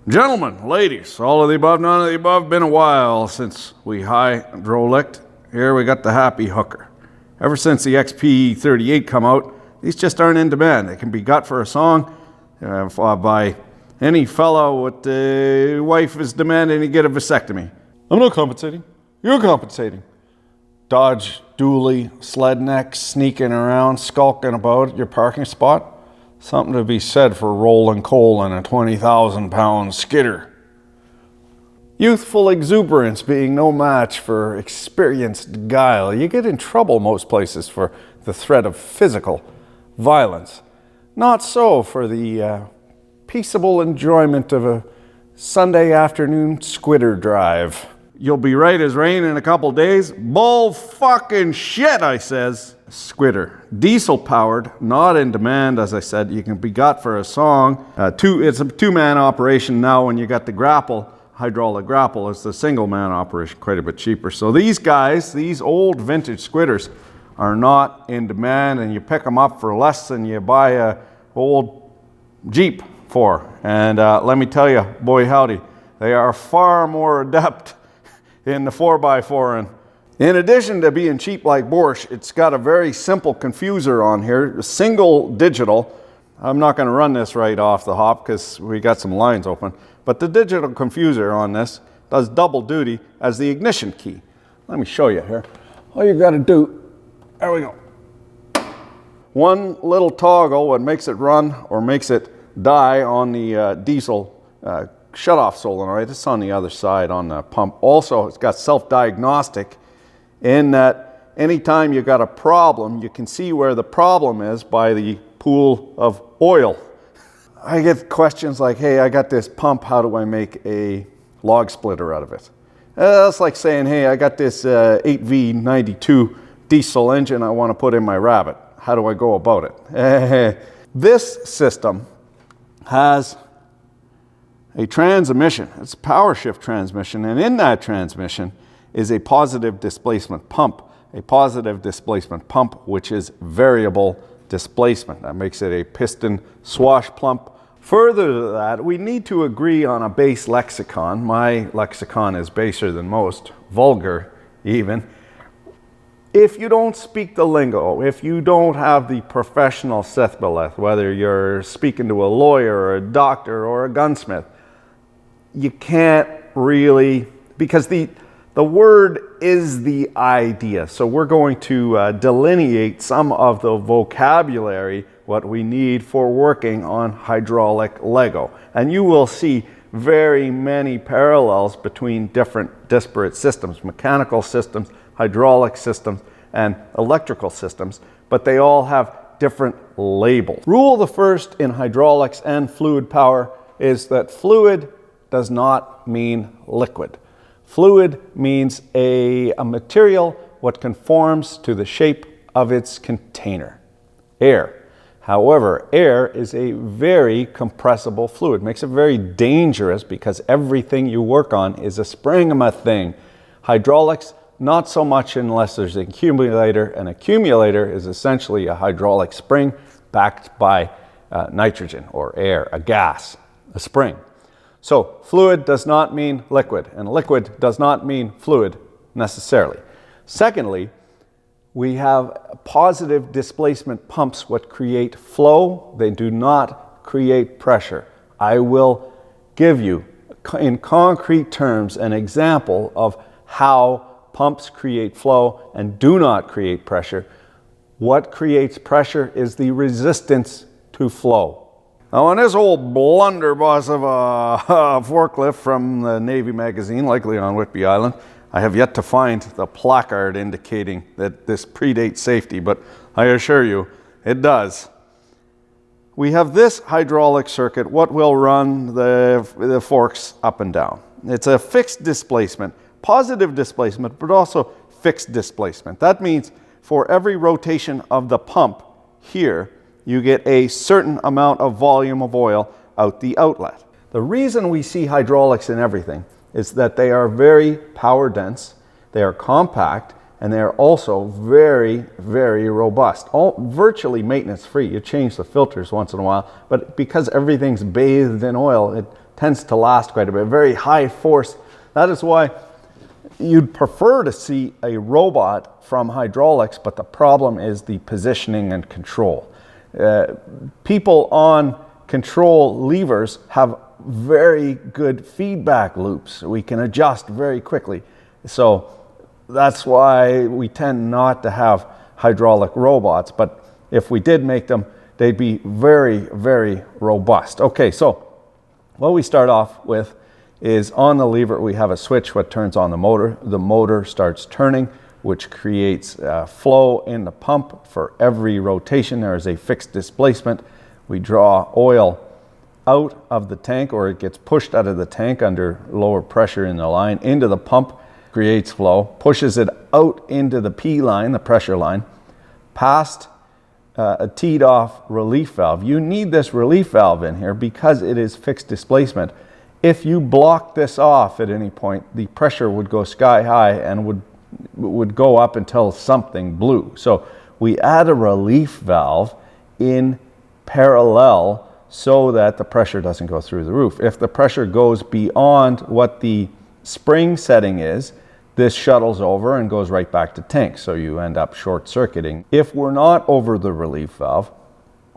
Gentlemen, ladies, all of the above, none of the above, been a while since we hydraulicked. Here we got the happy hooker. Ever since the XP38 come out, these just aren't in demand. They can be got for a song by any fellow with the wife is demanding to get a vasectomy. I'm not compensating. You're compensating. Dodge dually, sled neck, sneaking around, skulking about your parking spot. Something to be said for rolling coal in a 20,000-pound skidder. Youthful exuberance being no match for experienced guile. You get in trouble most places for the threat of physical violence. Not so for the peaceable enjoyment of a Sunday afternoon squidder drive. You'll be right as rain in a couple days. Bull fucking shit, I says. Squidder. Diesel powered, not in demand, as I said. You can be got for a song. It's a two-man operation now when you got the grapple. Hydraulic grapple is the single-man operation, quite a bit cheaper. So these guys, these old vintage squidders, are not in demand, and you pick them up for less than you buy a old Jeep for. And let me tell you, boy howdy, they are far more adept in the 4x4. And in addition to being cheap like borscht, it's got a very simple confuser on here, single digital. I'm not going to run this right off the hop because we got some lines open. But the digital confuser on this does double duty as the ignition key. Let me show you here. All you got to do, there we go. One little toggle, what makes it run or makes it die on the diesel shut-off solenoid. It's on the other side on the pump. Also, it's got self-diagnostic in that anytime you got a problem, you can see where the problem is by the pool of oil. I get questions like, hey, I got this pump, how do I make a log splitter out of it? That's like saying, hey, I got this 8V92 diesel engine I want to put in my Rabbit. How do I go about it? This system has a transmission. It's a power shift transmission, and in that transmission is a positive displacement pump. A positive displacement pump, which is variable displacement. That makes it a piston swash pump. Further to that, we need to agree on a base lexicon. My lexicon is baser than most, vulgar even. If you don't speak the lingo, if you don't have the professional sethbeleth, whether you're speaking to a lawyer or a doctor or a gunsmith, you can't really, because the word is the idea. So we're going to delineate some of the vocabulary, what we need for working on hydraulic Lego. And you will see very many parallels between different disparate systems, mechanical systems, hydraulic systems, and electrical systems, but they all have different labels. Rule the first in hydraulics and fluid power is that fluid does not mean liquid. Fluid means a material what conforms to the shape of its container, air. However, air is a very compressible fluid. Makes it very dangerous because everything you work on is a spring-a thing. Hydraulics, not so much unless there's an accumulator. An accumulator is essentially a hydraulic spring backed by nitrogen or air, a gas, a spring. So fluid does not mean liquid, and liquid does not mean fluid necessarily. Secondly, we have positive displacement pumps what create flow. They do not create pressure. I will give you in concrete terms an example of how pumps create flow and do not create pressure. What creates pressure is the resistance to flow. Now, on this old blunderbuss of a forklift from the Navy magazine, likely on Whitby Island, I have yet to find the placard indicating that this predates safety, but I assure you, it does. We have this hydraulic circuit, what will run the forks up and down. It's a fixed displacement, positive displacement, but also fixed displacement. That means for every rotation of the pump here, you get a certain amount of volume of oil out the outlet. The reason we see hydraulics in everything is that they are very power dense, they are compact, and they are also very, very robust. All virtually maintenance free. You change the filters once in a while, but because everything's bathed in oil, tends to last quite a bit, very high force. That is why you'd prefer to see a robot from hydraulics, but the problem is the positioning and control. People on control levers have very good feedback loops. We can adjust very quickly. So that's why we tend not to have hydraulic robots, but if we did make them, they'd be very, very robust. Okay, so what we start off with is on the lever, we have a switch what turns on the motor. The motor starts turning, which creates flow in the pump. For every rotation, there is a fixed displacement. We draw oil out of the tank, or it gets pushed out of the tank under lower pressure in the line into the pump, creates flow, pushes it out into the P line, the pressure line, past a teed off relief valve. You need this relief valve in here because it is fixed displacement. If you block this off at any point, the pressure would go sky high and would go up until something blew. So we add a relief valve in parallel so that the pressure doesn't go through the roof. If the pressure goes beyond what the spring setting is, this shuttles over and goes right back to tank, so you end up short-circuiting. If we're not over the relief valve,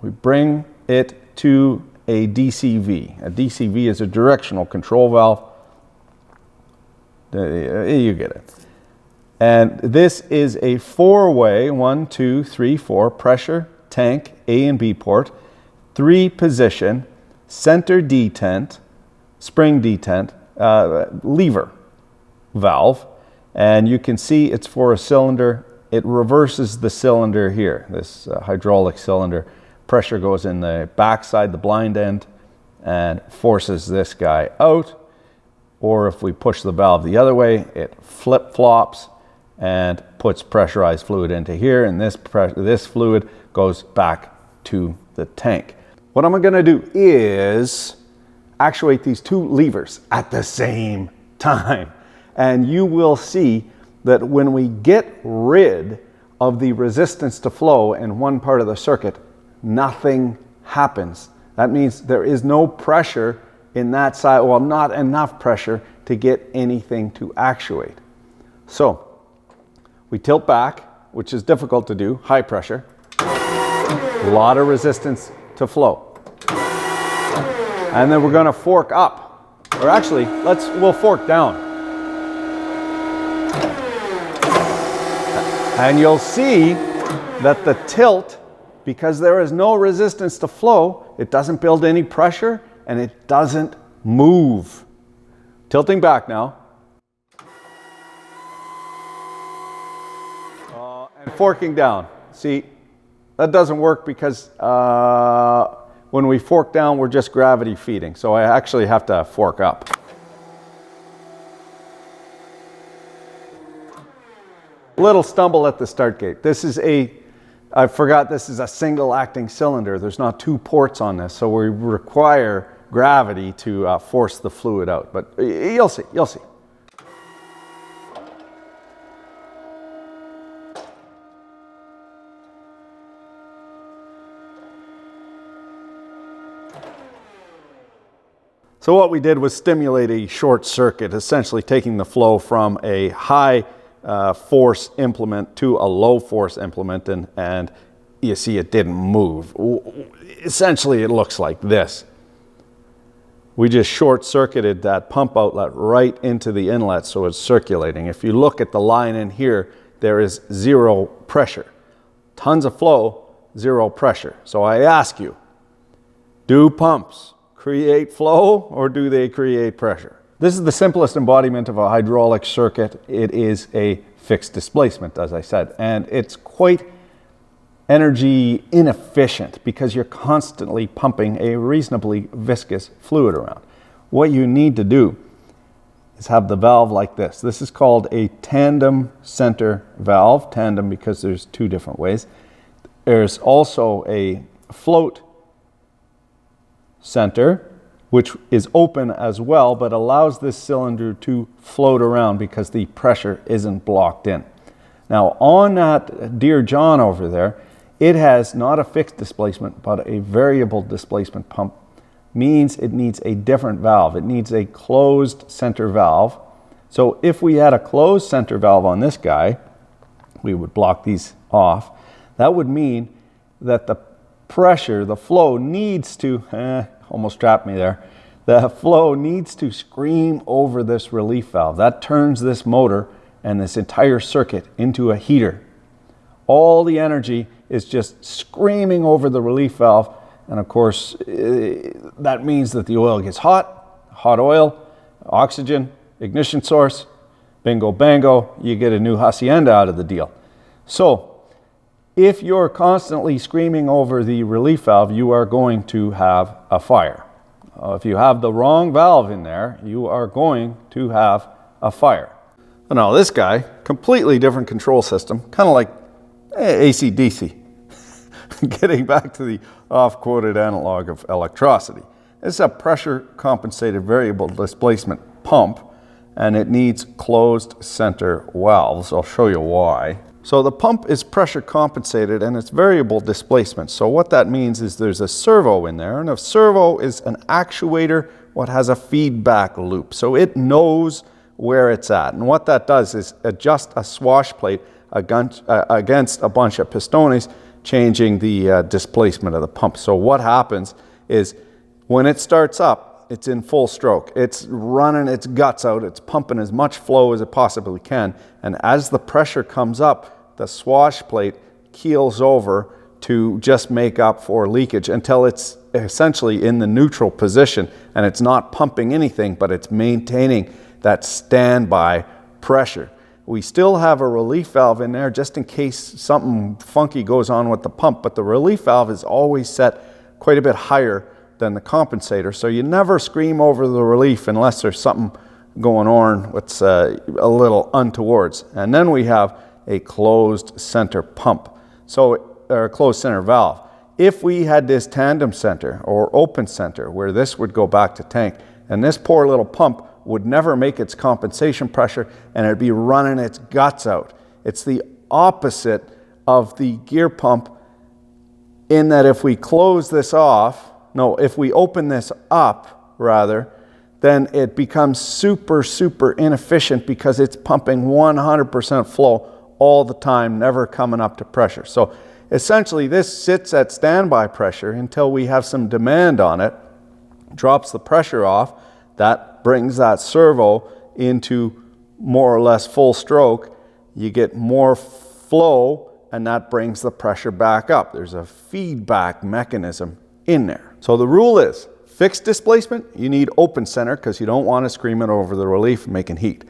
we bring it to a DCV. A DCV is a directional control valve. You get it. And this is a four-way, 1, 2, 3, 4, pressure, tank, A and B port, 3-position, center detent, spring detent, lever valve. And you can see it's for a cylinder. It reverses the cylinder here, this hydraulic cylinder. Pressure goes in the backside, the blind end, and forces this guy out. Or if we push the valve the other way, it flip-flops and puts pressurized fluid into here, and this fluid goes back to the tank. What I'm going to do is actuate these two levers at the same time. And you will see that when we get rid of the resistance to flow in one part of the circuit, nothing happens. That means there is no pressure in that side, well, not enough pressure to get anything to actuate. So we tilt back, which is difficult to do, high pressure, a lot of resistance to flow. And then we're going to fork up, or actually, we'll fork down. And you'll see that the tilt, because there is no resistance to flow, it doesn't build any pressure and it doesn't move. Tilting back now. And forking down. See, that doesn't work because when we fork down, we're just gravity feeding. So I actually have to fork up. Little stumble at the start gate. This is I forgot this is a single acting cylinder. There's not two ports on this, so we require gravity to force the fluid out. But you'll see, you'll see. So what we did was stimulate a short circuit, essentially taking the flow from a high force implement to a low force implement, and you see it didn't move. Essentially it looks like this. We just short circuited that pump outlet right into the inlet, so it's circulating. If you look at the line in here, there is zero pressure. Tons of flow, zero pressure. So I ask you, do pumps create flow or do they create pressure? This is the simplest embodiment of a hydraulic circuit. It is a fixed displacement, as I said, and it's quite energy inefficient because you're constantly pumping a reasonably viscous fluid around. What you need to do is have the valve like this. This is called a tandem center valve. Tandem because there's two different ways. There's also a float center, which is open as well, but allows this cylinder to float around because the pressure isn't blocked in. Now on that Dear John over there, it has not a fixed displacement, but a variable displacement pump means it needs a different valve. It needs a closed center valve. So if we had a closed center valve on this guy, we would block these off. That would mean that the pressure, the flow needs to, almost trapped me there. The flow needs to scream over this relief valve. That turns this motor and this entire circuit into a heater. All the energy is just screaming over the relief valve. And of course, that means that the oil gets hot oil, oxygen, ignition source, bingo bango, you get a new hacienda out of the deal. So if you're constantly screaming over the relief valve, you are going to have a fire. If you have the wrong valve in there, you are going to have a fire. Now this guy, completely different control system, kind of like AC/DC. Getting back to the oft-quoted analog of electricity. It's a pressure compensated variable displacement pump, and it needs closed center valves. I'll show you why. So the pump is pressure compensated and it's variable displacement. So what that means is there's a servo in there, and a servo is an actuator what has a feedback loop. So it knows where it's at. And what that does is adjust a swash plate against a bunch of pistones, changing the displacement of the pump. So what happens is when it starts up, it's in full stroke. It's running its guts out. It's pumping as much flow as it possibly can. And as the pressure comes up, the swash plate keels over to just make up for leakage until it's essentially in the neutral position and it's not pumping anything, but it's maintaining that standby pressure. We still have a relief valve in there just in case something funky goes on with the pump, but the relief valve is always set quite a bit higher than the compensator. So you never scream over the relief unless there's something going on that's a little untowards. And then we have a closed center pump, or a closed center valve. If we had this tandem center or open center where this would go back to tank, and this poor little pump would never make its compensation pressure and it'd be running its guts out. It's the opposite of the gear pump in that if we close this off, if we open this up rather, then it becomes super inefficient because it's pumping 100% flow all the time, never coming up to pressure. So essentially this sits at standby pressure until we have some demand on it, drops the pressure off, that brings that servo into more or less full stroke. You get more flow and that brings the pressure back up. There's a feedback mechanism in there. So the rule is fixed displacement, you need open center because you don't want to scream it over the relief making heat.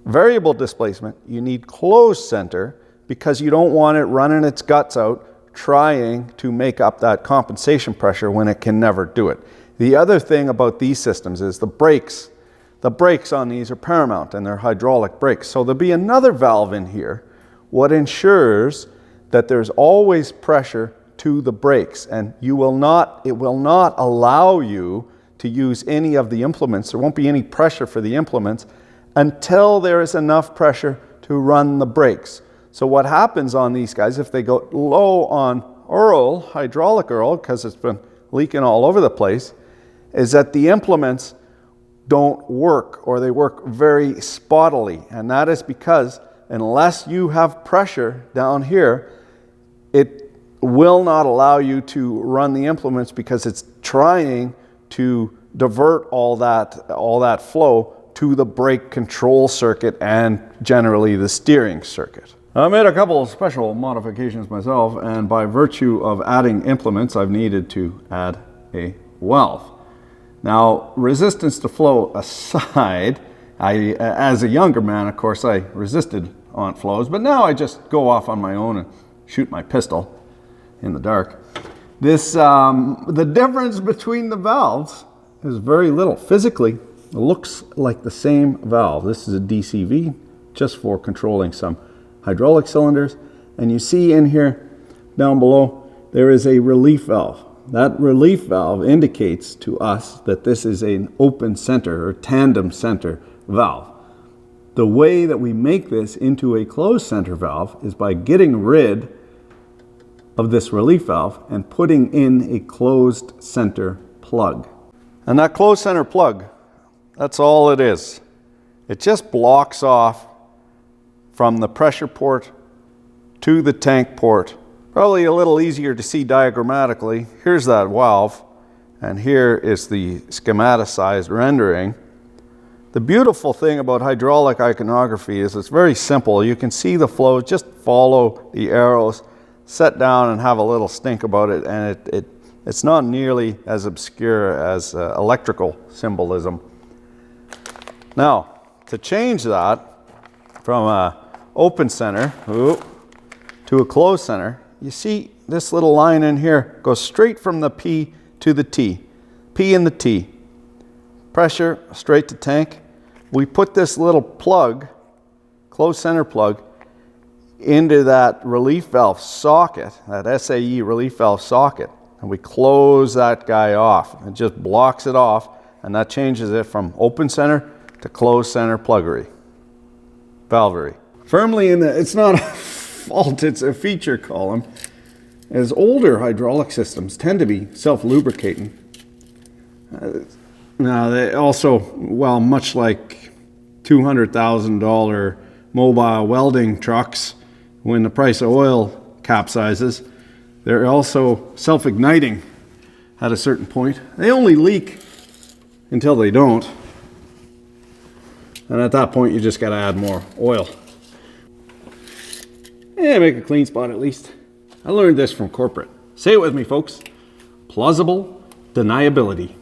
Variable displacement, you need closed center because you don't want it running its guts out trying to make up that compensation pressure when it can never do it. The other thing about these systems is the brakes. The brakes on these are paramount and they're hydraulic brakes. So there'll be another valve in here what ensures that there's always pressure to the brakes, and it will not allow you to use any of the implements. There won't be any pressure for the implements until there is enough pressure to run the brakes. So what happens on these guys, if they go low on oil, hydraulic oil, because it's been leaking all over the place, is that the implements don't work, or they work very spottily. And that is because unless you have pressure down here, it will not allow you to run the implements because it's trying to divert all that flow to the brake control circuit and generally the steering circuit. I made a couple of special modifications myself, and by virtue of adding implements, I've needed to add a valve. Now, resistance to flow aside, as a younger man, of course, I resisted on flows, but now I just go off on my own and shoot my pistol in the dark. The difference between the valves is very little. Physically, it looks like the same valve. This is a DCV, just for controlling some hydraulic cylinders. And you see in here, down below, there is a relief valve. That relief valve indicates to us that this is an open center or tandem center valve. The way that we make this into a closed center valve is by getting rid of this relief valve and putting in a closed center plug. And that closed center plug, that's all it is. It just blocks off from the pressure port to the tank port. Probably a little easier to see diagrammatically. Here's that valve, and here is the schematized rendering. The beautiful thing about hydraulic iconography is it's very simple. You can see the flow, just follow the arrows, set down and have a little think about it, and it's not nearly as obscure as electrical symbolism. Now, to change that from an open center to a closed center, you see this little line in here goes straight from the P to the T. P and the T. Pressure straight to tank. We put this little plug, closed center plug, into that relief valve socket, that SAE relief valve socket, and we close that guy off. It just blocks it off, and that changes it from open center to closed center pluggery, valvery. Firmly in the, it's not a fault, it's a feature column, as older hydraulic systems tend to be self-lubricating. Now they also, well, much like $200,000 mobile welding trucks, when the price of oil capsizes, they're also self-igniting at a certain point. They only leak until they don't. And at that point, you just got to add more oil. Yeah, make a clean spot at least. I learned this from corporate. Say it with me, folks. Plausible deniability.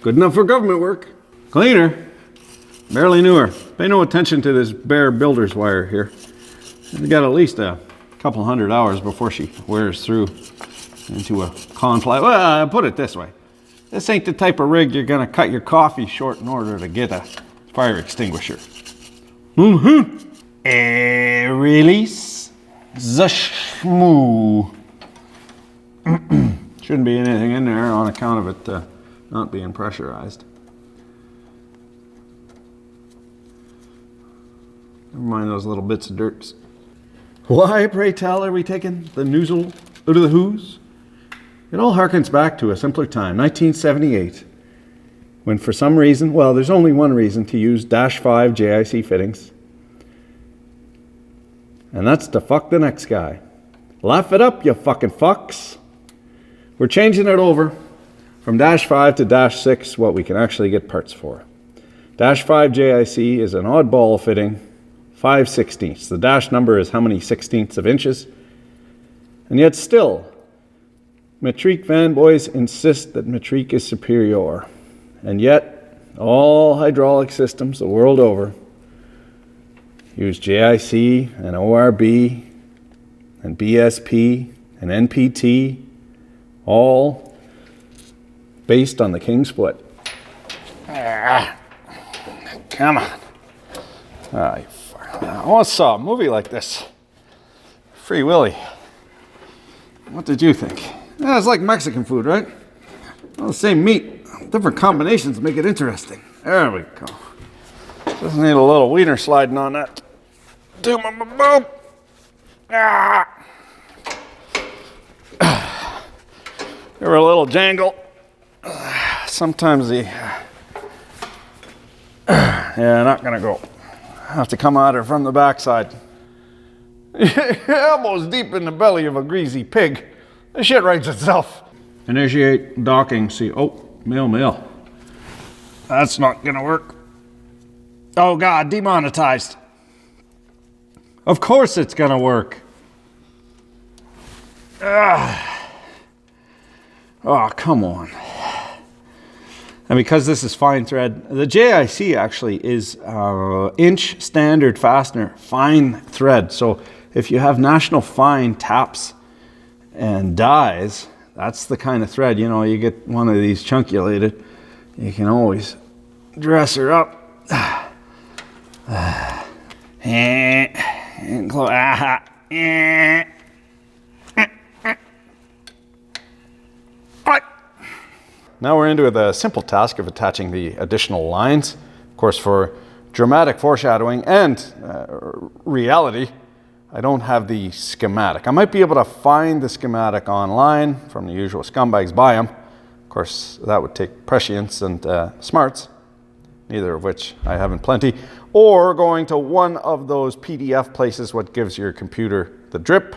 Good enough for government work. Cleaner. Barely knew her. Pay no attention to this bare builder's wire here. We got at least a couple hundred hours before she wears through into a conflict. Well, I'll put it this way. This ain't the type of rig you're gonna cut your coffee short in order to get a fire extinguisher. Release the shmoo. Shouldn't be anything in there on account of it not being pressurized. Never mind those little bits of dirt. Why, pray tell, are we taking the noozle out of the who's? It all harkens back to a simpler time, 1978, when for some reason, well, there's only one reason to use -5 JIC fittings, and that's to fuck the next guy. Laugh it up, you fucking fucks. We're changing it over from -5 to -6, what we can actually get parts for. -5 JIC is an oddball fitting, 5/16. The dash number is how many 16ths of inches. And yet still, Metrique fanboys insist that Metrique is superior. And yet, all hydraulic systems the world over use JIC and ORB and BSP and NPT, all based on the King split. Come on. I once saw a movie like this. Free Willy. What did you think? Yeah, it's like Mexican food, right? Well, the same meat, different combinations make it interesting. There we go. Just need a little wiener sliding on that. Do my boob. Ah. Give her a little jangle. Sometimes the yeah, not gonna go. I have to come at her from the backside. Elbows deep in the belly of a greasy pig. The shit writes itself. Initiate docking. See, oh, mail. That's not gonna work. Oh God, demonetized. Of course it's gonna work. Oh, come on. And because this is fine thread, the JIC actually is inch standard fastener, fine thread. So if you have national fine taps and dies, that's the kind of thread, you know, you get one of these chunkulated, you can always dress her up. And close. Now we're into the simple task of attaching the additional lines. Of course, for dramatic foreshadowing and reality, I don't have the schematic. I might be able to find the schematic online from the usual scumbags buy them, course, that would take prescience and smarts, neither of which I have in plenty, or going to one of those PDF places what gives your computer the drip.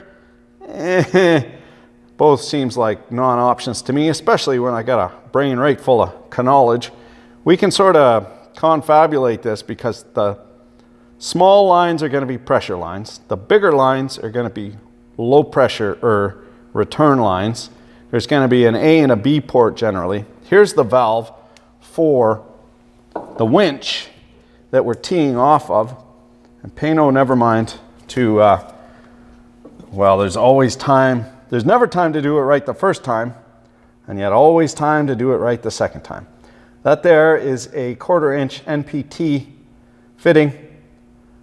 Both seems like non-options to me, especially when I got a brain right full of knowledge. We can sort of confabulate this because the small lines are going to be pressure lines. The bigger lines are going to be low pressure or return lines. There's going to be an A and a B port generally. Here's the valve for the winch that we're teeing off of. And pay no never mind to, well, there's always time. There's never time to do it right the first time, and yet always time to do it right the second time. That there is a 1/4 inch NPT fitting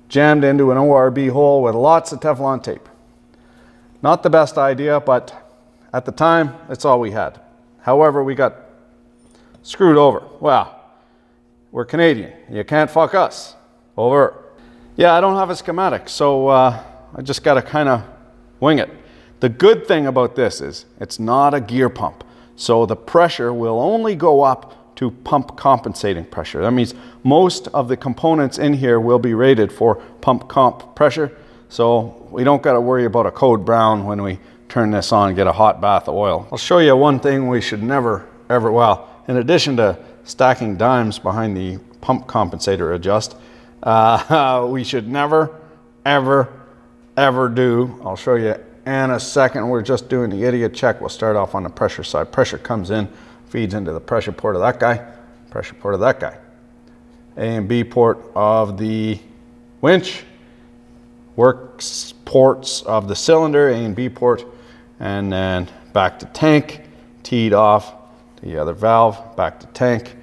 jammed into an ORB hole with lots of Teflon tape. Not the best idea, but at the time, it's all we had. However, we got screwed over. Well, we're Canadian. You can't fuck us. Over. Yeah, I don't have a schematic, so I just got to kind of wing it. The good thing about this is it's not a gear pump, so the pressure will only go up to pump compensating pressure. That means most of the components in here will be rated for pump comp pressure, so we don't got to worry about a code brown when we turn this on and get a hot bath of oil. I'll show you one thing we should never, ever, well, in addition to stacking dimes behind the pump compensator adjust, we should never, ever, ever do, I'll show you in a second, we're just doing the idiot check. We'll start off on the pressure side. Pressure comes in, feeds into the pressure port of that guy, pressure port of that guy. A and B port of the winch, works ports of the cylinder, A and B port, and then back to tank, teed off the other valve, back to tank.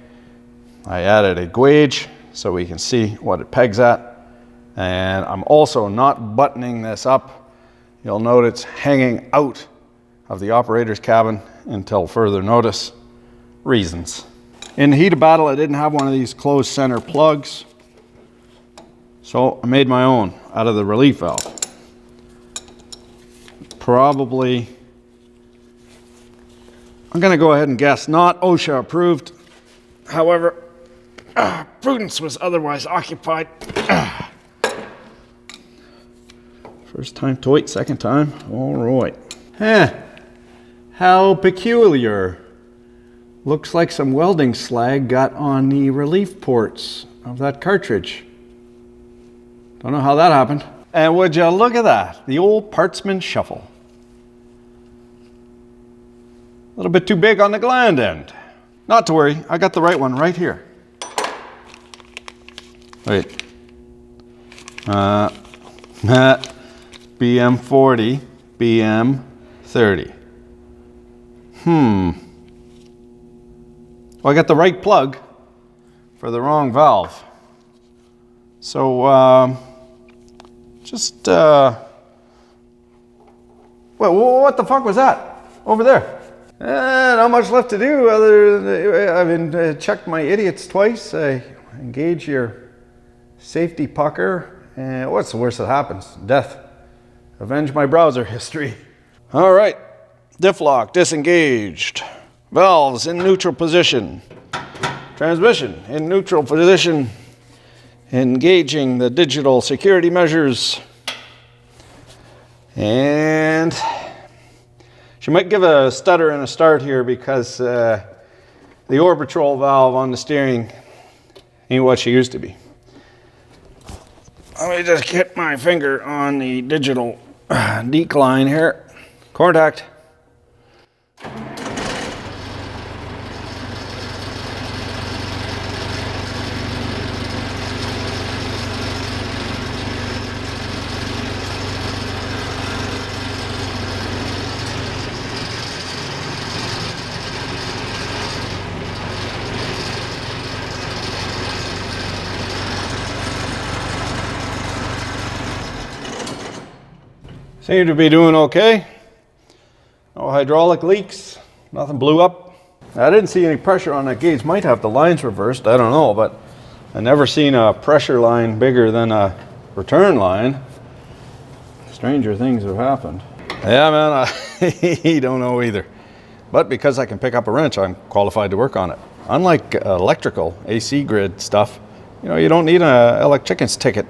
I added a gauge so we can see what it pegs at. And I'm also not buttoning this up. You'll note it's hanging out of the operator's cabin until further notice. Reasons. In the heat of battle, I didn't have one of these closed center plugs, so I made my own out of the relief valve. Probably, I'm going to go ahead and guess, not OSHA approved. However, prudence was otherwise occupied. First time toit, second time. All right. How peculiar. Looks like some welding slag got on the relief ports of that cartridge. Don't know how that happened. And would you look at that? The old partsman shuffle. A little bit too big on the gland end. Not to worry, I got the right one right here. Wait. BM40, BM30. Well, I got the right plug for the wrong valve. So, well, what the fuck was that over there? Not much left to do other than I've checked my idiots twice. I engage your safety pucker. And what's the worst that happens? Death. Avenge my browser history. All right. Diff lock disengaged. Valves in neutral position. Transmission in neutral position. Engaging the digital security measures. And she might give a stutter and a start here because the orbitrol valve on the steering ain't what she used to be. Let me just get my finger on the digital decline here. Contact. Seem to be doing okay. No hydraulic leaks. Nothing blew up. I didn't see any pressure on that gauge. Might have the lines reversed. I don't know, but I never seen a pressure line bigger than a return line. Stranger things have happened. Yeah, man, I don't know either. But because I can pick up a wrench, I'm qualified to work on it. Unlike electrical, AC grid stuff, you know, you don't need an electrician's ticket.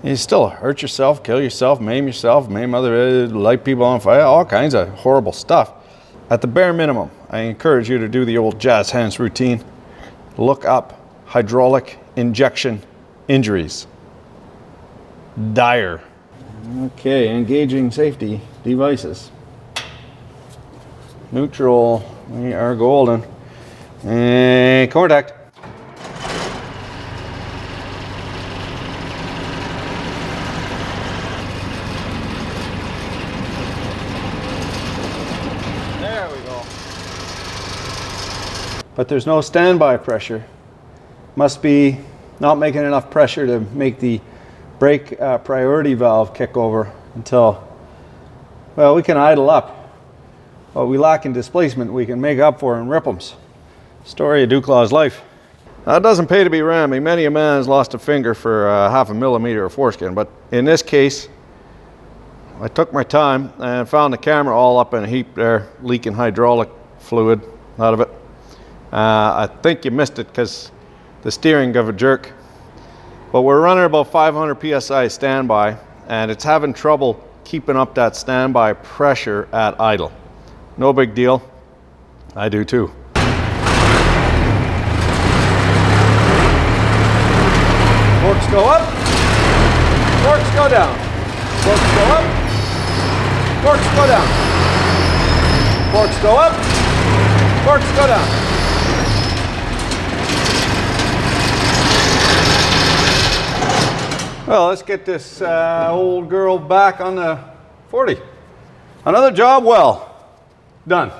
You still hurt yourself, kill yourself, maim other, light people on fire, all kinds of horrible stuff. At the bare minimum, I encourage you to do the old jazz hands routine. Look up hydraulic injection injuries. Dire. Okay, engaging safety devices. Neutral, we are golden. And contact. There we go. But there's no standby pressure. Must be not making enough pressure to make the brake priority valve kick over until, well, we can idle up. What we lack in displacement, we can make up for in ripples. Story of Dewclaw's life. Now, it doesn't pay to be rammy. Many a man has lost a finger for half a millimeter of foreskin, but in this case, I took my time and found the camera all up in a heap there, leaking hydraulic fluid out of it. I think you missed it because the steering gave a jerk. But we're running about 500 psi standby, and it's having trouble keeping up that standby pressure at idle. No big deal. I do too. Forks go up, forks go down. Forks go up, forks go down. Forks go up, forks go down. Well, let's get this old girl back on the 40. Another job well done.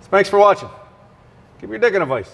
Thanks for watching. Keep your digging advice.